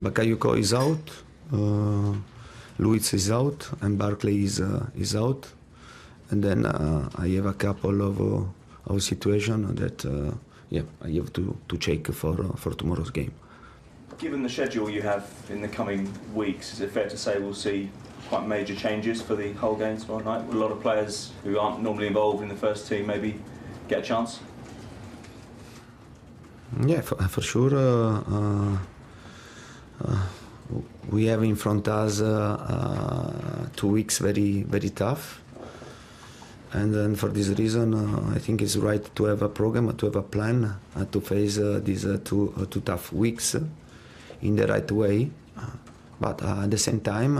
Bakayoko is out, Luiz is out, and Barkley is out. And then I have a couple of situations that I have to check for tomorrow's game. Given the schedule you have in the coming weeks, is it fair to say we'll see quite major changes for the whole game tomorrow night? Will a lot of players who aren't normally involved in the first team maybe get a chance? Yeah, for sure. We have in front us 2 weeks very tough, and then for this reason I think it's right to have a program, to have a plan to face these two tough weeks in the right way. But at the same time,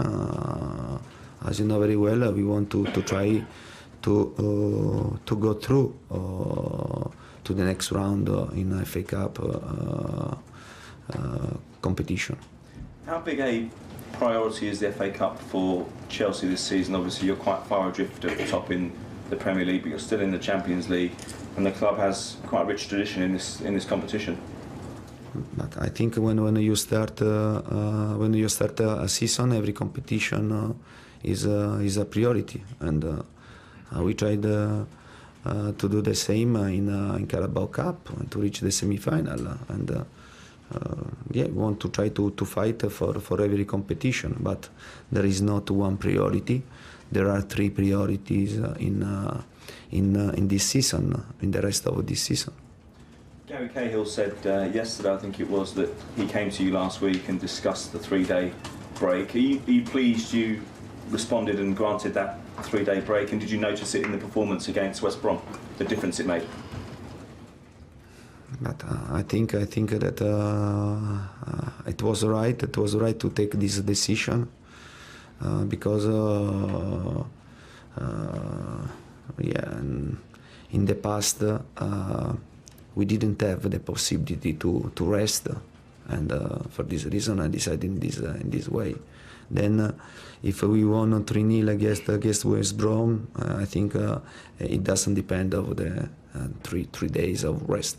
as you know very well, we want to try to go through to the next round in FA Cup competition. How big a priority is the FA Cup for Chelsea this season? Obviously you're quite far adrift at the top in the Premier League, but you're still in the Champions League, and the club has quite a rich tradition in this competition. But I think when you start a season, every competition is a priority, and we tried to do the same in Carabao Cup and to reach the semi-final, and we want to try to fight for every competition, but there is not one priority. There are 3 priorities in this season, in the rest of this season. Gary Cahill said yesterday, I think it was, that he came to you last week and discussed the 3-day break. Are you pleased you responded and granted that 3-day break, and did you notice it in the performance against West Brom, the difference it made? But I think that it was right. It was right to take this decision because in the past we didn't have the possibility to rest, and for this reason I decided in this way. Then if we won 3-0 against West Brom, I think it doesn't depend on the 3 days of rest.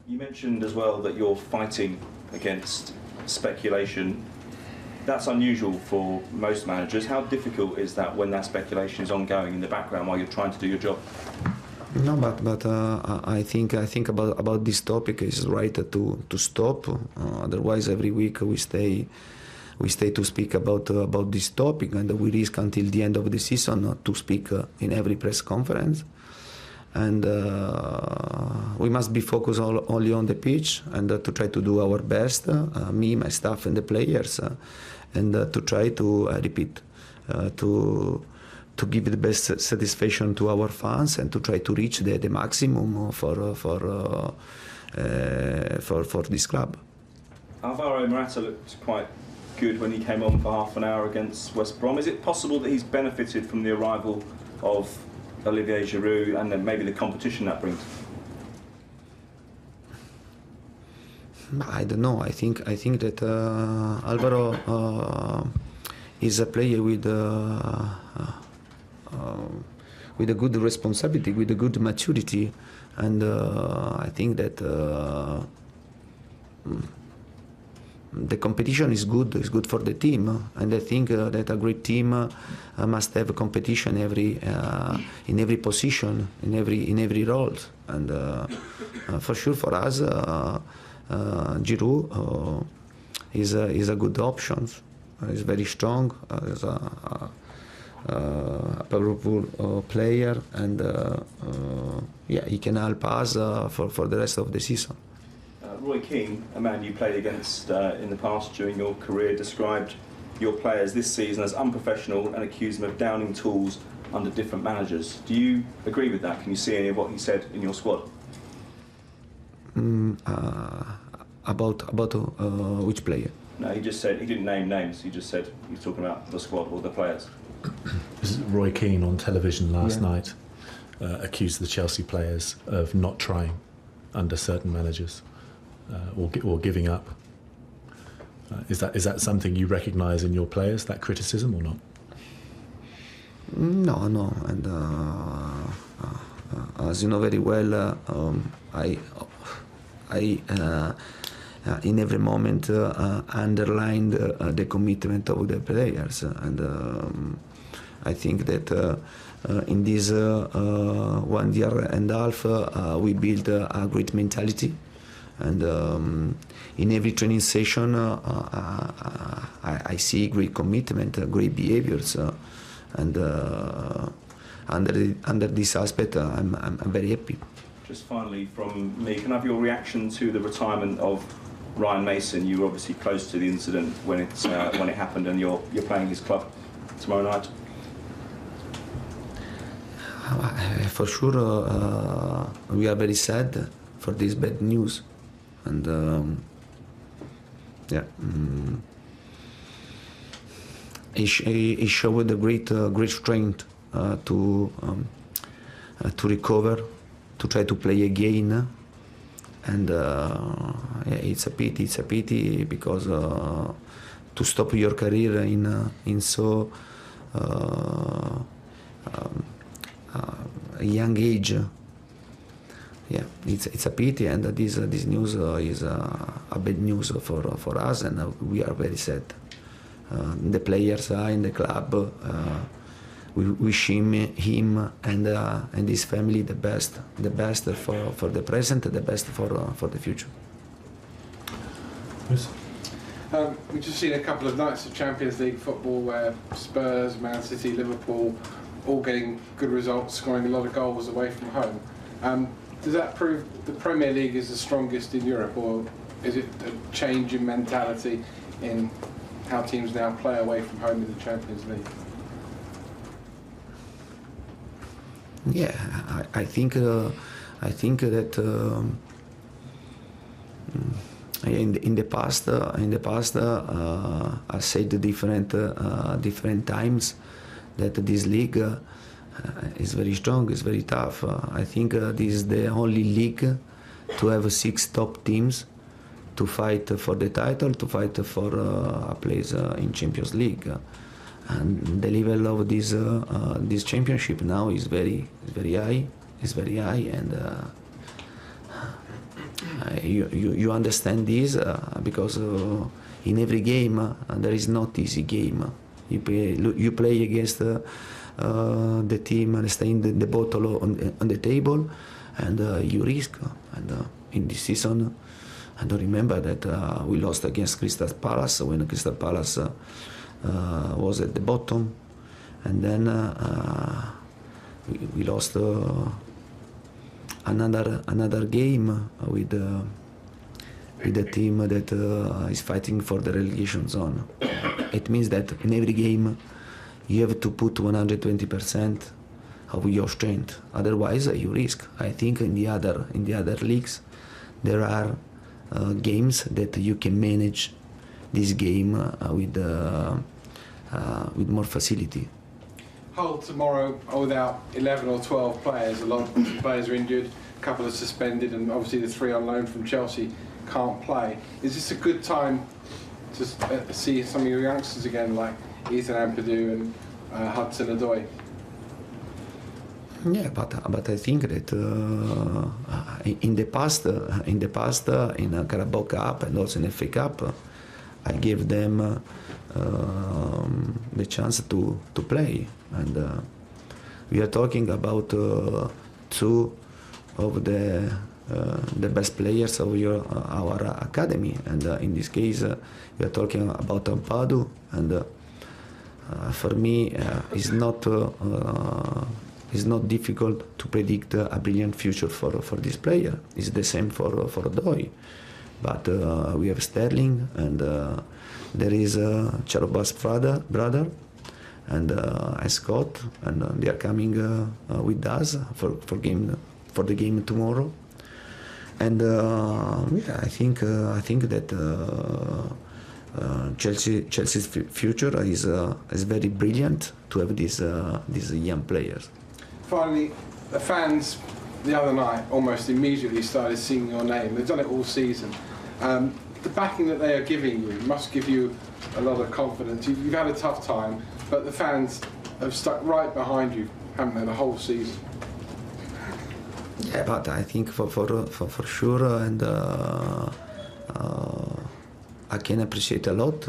You mentioned as well that you're fighting against speculation. That's unusual for most managers. How difficult is that when that speculation is ongoing in the background while you're trying to do your job? No, but I think about this topic is right to stop. Otherwise, every week we stay to speak about this topic, and we risk until the end of the season to speak in every press conference. And we must be focused only on the pitch, and to try to do our best, me, my staff, and the players, and to try to repeat, to give the best satisfaction to our fans, and to try to reach the maximum for this club. Alvaro Morata looked quite good when he came on for half an hour against West Brom. Is it possible that he's benefited from the arrival of Olivier Giroud and then maybe the competition that brings? I don't know. I think that Alvaro is a player with a good responsibility, with a good maturity, and I think that the competition is good. It's good for the team, and I think that a great team must have a competition in every position, in every role, and for sure for us, Giroud is a good option. He's very strong. He's a powerful player, and he can help us for the rest of the season. Roy Keane, a man you played against in the past during your career, described your players this season as unprofessional and accused them of downing tools under different managers. Do you agree with that? Can you see any of what he said in your squad? About which player? No, he just said, he didn't name names, he just said he was talking about the squad or the players. Roy Keane on television last night accused the Chelsea players of not trying under certain managers. Or giving up. Is that something you recognise in your players, that criticism, or not? No, and as you know very well, I in every moment underlined the commitment of the players, and I think that in this 1 year and a half we built a great mentality, and in every training session I see great commitment, great behaviors, and under this aspect I'm very happy. Just finally from me, can I have your reaction to the retirement of Ryan Mason? You were obviously close to the incident when it happened, and you're playing his club tomorrow night. For sure, we are very sad for this bad news, and he showed a great strength to recover, to try to play again, and it's a pity because to stop your career in so a young age, it's a pity, and this news is a bad news for us, and we are very sad. The players in the club, we wish him and his family the best for the present, the best for the future. Yes. We've just seen a couple of nights of Champions League football where Spurs, Man City, Liverpool all getting good results, scoring a lot of goals away from home. Does that prove the Premier League is the strongest in Europe, or is it a change in mentality in how teams now play away from home in the Champions League? Yeah, I think that in the past I said different times that this league is very strong, is very tough. I think this is the only league to have 6 top teams to fight for the title, to fight for a place in Champions League. And the level of this championship now is very high. It's very high, and you understand this because in every game there is not easy game. You play against the team and stay in the bottle on the table, and you risk. And in this season, I don't remember that we lost against Crystal Palace when Crystal Palace was at the bottom, and then we lost another game with a team that is fighting for the relegation zone. It means that in every game you have to put 120% of your strength, otherwise you risk. I think in the other leagues there are games that you can manage this game with more facility. Hull tomorrow are without 11 or 12 players. A lot of players are injured, a couple are suspended, and obviously the 3 on loan from Chelsea can't play. Is this a good time to see some of your youngsters again, like Ethan Ampadu and Hudson-Odoi? Yeah, but I think that in the past in a Carabao Cup and also in FA Cup, I gave them the chance to play, and we are talking about 2 of the best players of our academy, and in this case we are talking about Ampadu, and for me it's not difficult to predict a brilliant future for this player. It's the same for Odoi, but we have Sterling, and there is Charobas' brother, and Scott, and they are coming with us for the game tomorrow. And I think that Chelsea's future is very brilliant to have these young players. Finally, the fans the other night almost immediately started singing your name. They've done it all season. The backing that they are giving you must give you a lot of confidence. You've had a tough time, but the fans have stuck right behind you, haven't they, the whole season? Yeah, but I think for sure, and I can appreciate a lot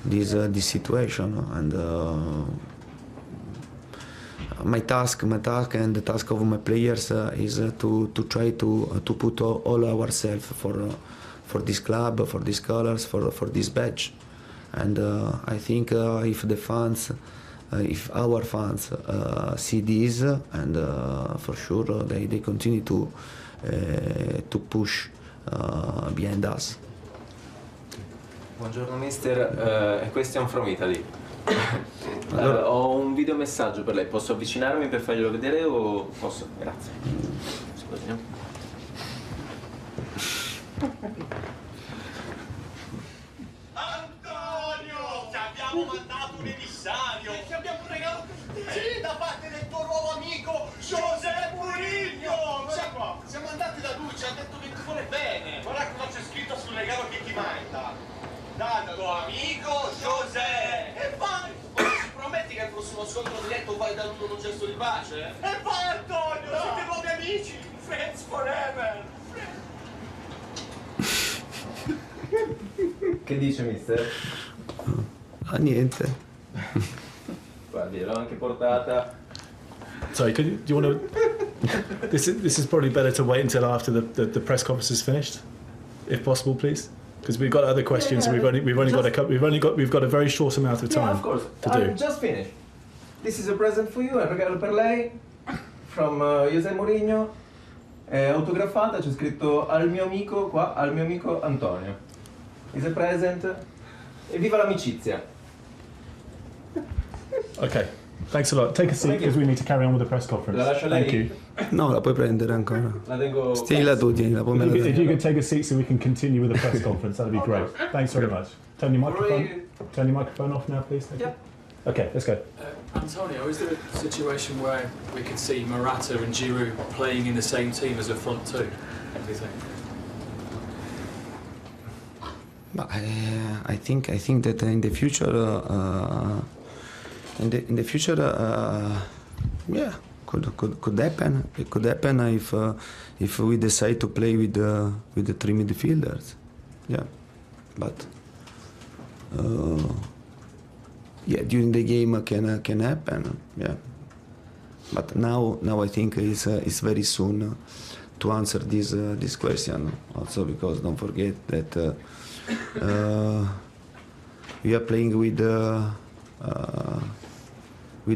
this situation, and my task and the task of my players is to try to put all ourselves for this club, for these colors, for this badge. And I think if the fans, if our fans see this, and for sure they continue to push behind us. Buongiorno mister, a question from Italy. Ho un videomessaggio per lei, posso avvicinarmi per farglielo vedere o posso? Grazie. Scusi. Antonio! Ti abbiamo mandato un emissario! E ti abbiamo un regalo per te! Sì, da parte del tuo nuovo amico Jose Mourinho! Guarda qua, siamo andati da lui, ci ha detto che ti vuole bene! Guarda cosa c'è scritto sul regalo che ti manda! Dal tuo amico José! E vai! Ci prometti che al prossimo scontro diretto vai da lui con un gesto di pace? E vai Antonio! No. Siete nuovi amici! Friends forever! Che dice mister? Niente. Guardi, l'ho anche portata. Sorry, do you want to? This is probably better to wait until after the press conference is finished, if possible, please. Because we've got other questions. Yeah, we've only got a very short amount of time. Yeah, of course. To do. Just finished. This is a present for you, è un regalo per lei from Jose Mourinho. È autografata, c'è scritto al mio amico qua, al mio amico Antonio. Is a present. E viva l'amicizia. Okay. Thanks a lot. Take a seat because we need to carry on with the press conference. La lascio Thank lei? you. No, la puoi prendere ancora. La tengo. Stila tu, tienila, poi me la If dai. you could take a seat so we can continue with the press conference, that'd be great. Thanks very much. Turn your microphone off now, please. Thank you. Okay, let's go. Antonio, is there a situation where we could see Morata and Giroud playing in the same team as a front two? What do you think? But I think that in the future, yeah, could happen. It could happen if we decide to play with the three midfielders. Yeah, but yeah, during the game can happen. Yeah, but now I think it's very soon to answer this question. Also because don't forget that. We are playing with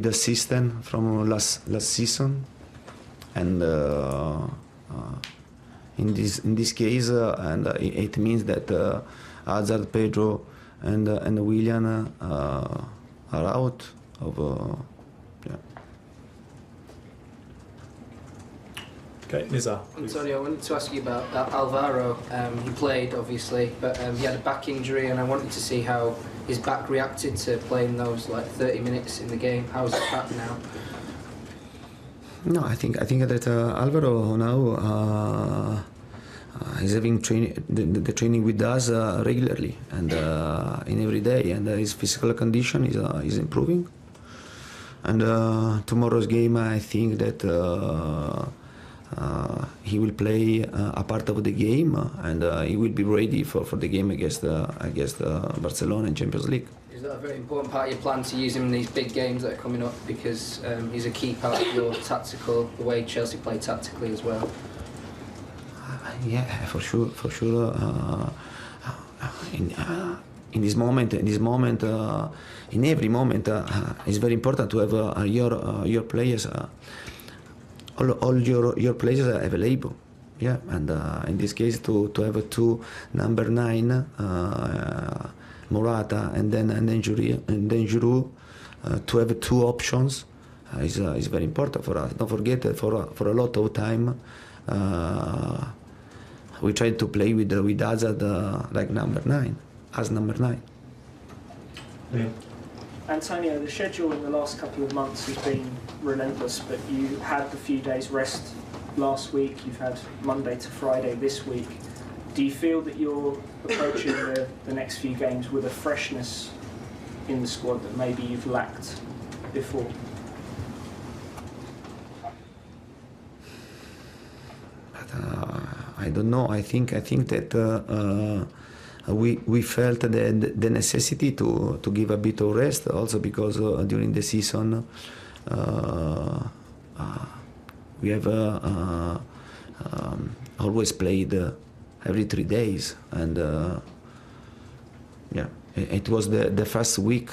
the system from last season, and in this case, and it means that Hazard, Pedro, and Willian are out of. Yeah. Okay, Nizar. Antonio, I wanted to ask you about Alvaro. He played, obviously, but he had a back injury, and I wanted to see how his back reacted to playing those 30 minutes in the game. How's his back now? No, I think that Alvaro now is having the training with us regularly and in every day, and his physical condition is improving. And tomorrow's game, I think that. He will play a part of the game, and he will be ready for the game against Barcelona in Champions League. Is that a very important part of your plan to use him in these big games that are coming up? Because he's a key part of your tactical, the way Chelsea play tactically as well. Yeah, for sure. In this moment, in every moment, it's very important to have your players. All your players are available, yeah, and in this case to have two number 9, Morata and then Giroud, to have two options is very important for us. Don't forget that for a lot of time we tried to play with Hazard like number 9, as number 9. Yeah. Antonio, the schedule in the last couple of months has been relentless, but you had a few days rest last week, you've had Monday to Friday this week. Do you feel that you're approaching the next few games with a freshness in the squad that maybe you've lacked before? But I don't know. I think that we felt the necessity to give a bit of rest, also because during the season we have always played every 3 days, and it was the first week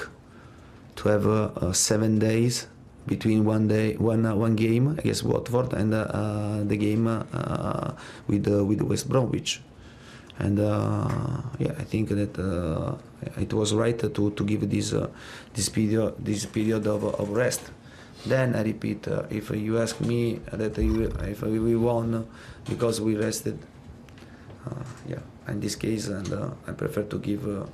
to have 7 days between one game against Watford and the game with West Bromwich. And I think that it was right to give this period of rest. Then I repeat, if you ask me that if we won because we rested, in this case, and I prefer to give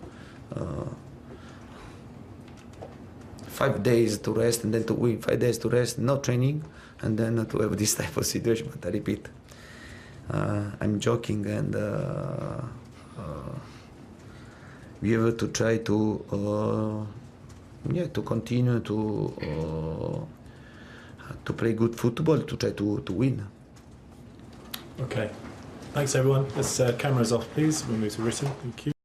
5 days to rest, and then to win 5 days to rest, no training, and then to have this type of situation. But I repeat, I'm joking, and we have to try to continue to play good football, to try to win. Okay, thanks everyone. Let's cameras off, please. We'll move to written. Thank you.